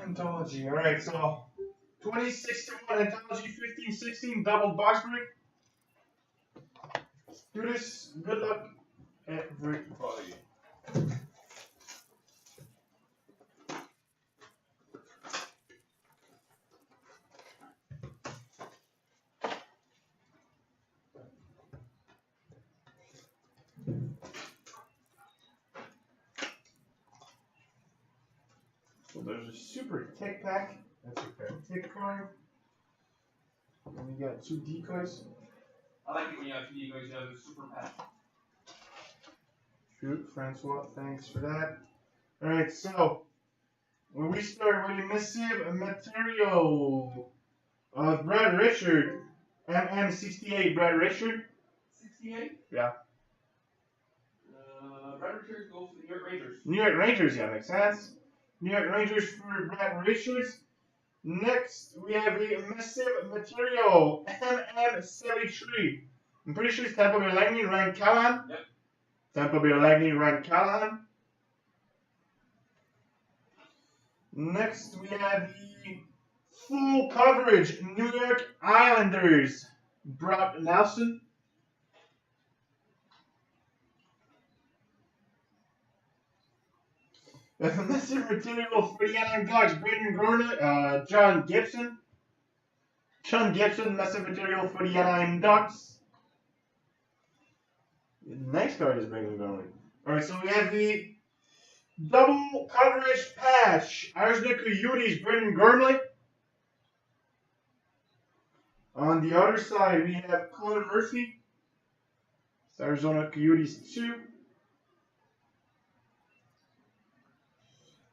Anthology. Alright, so 2061 Anthology 1516 double box break. Let's do this. Good luck, everybody. So there's a super tick pack. That's a tick card. And we got 2 decoys. I like it when you have 2 decoys, you have a super pack. Shoot, Francois, thanks for that. Alright, so when we start with a massive material of Brad Richard, MM68 Brad Richard. 68? Yeah. Brad Richards goes to the New York Rangers. New York Rangers, yeah, makes sense. New York Rangers for Brad Richards. Next, we have a massive material, MM73. I'm pretty sure it's Tampa Bay Lightning, Ryan Callahan. Yep. Tampa Bay Lightning, Ryan Callahan. Next, we have the full coverage, New York Islanders, Brock Nelson. Massive material for the Anaheim Ducks, Braden Gorner, John Gibson. John Gibson, massive material for the Anaheim Ducks. Nice card is Braden Gorner. Alright, so we have the double coverage patch, Arizona Coyotes, Brendan Gormley. On the other side, we have Colin Murphy. It's Arizona Coyotes 2.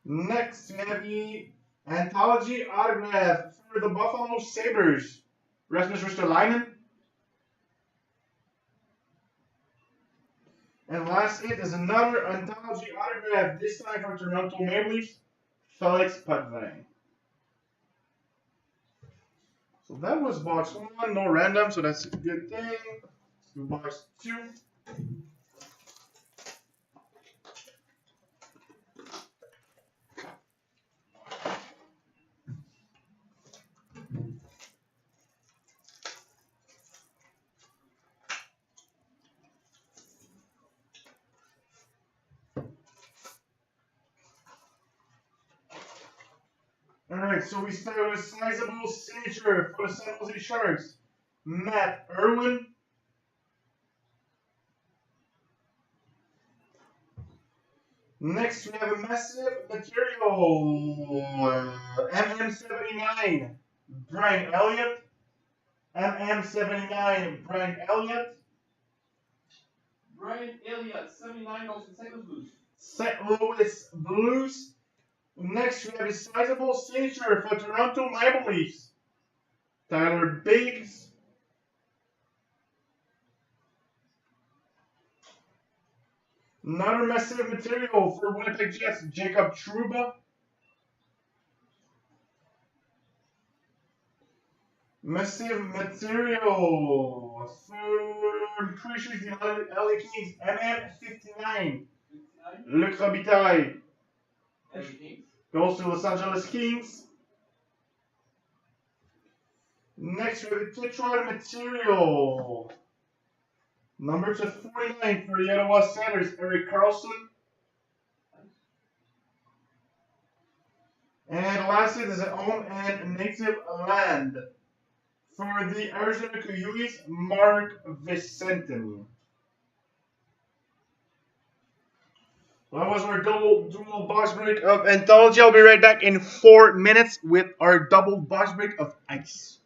Next, we have the Anthology autograph for the Buffalo Sabres, Rasmus Ristolainen. And last hit is another Anthology autograph, this time for Toronto Maple Leafs, Felix Potvin. So that was box 1, no random, so that's a good thing. Let's do box 2. Alright, so we start with a sizable signature for the San Jose Sharks, Matt Irwin. Next, we have a massive material, MM79, Brian Elliott. MM79, Brian Elliott. Brian Elliott, 79 goes to St. Louis Blues. St. Louis Blues. Next, we have a sizable signature for Toronto Maple Leafs, Tyler Biggs. Another massive material for Winnipeg Jets, Jacob Trouba. Massive material for Creatures the LA Kings, MM59, Luc Robitaille. Goes to Los Angeles Kings. Next, we have a Tetrad material. Number to 49 for the Ottawa Senators, Erik Karlsson. And last is an home and native land for the Arizona Coyotes, Mark Vicentin. That was our dual box break of Anthology. I'll be right back in 4 minutes with our double box break of Ice.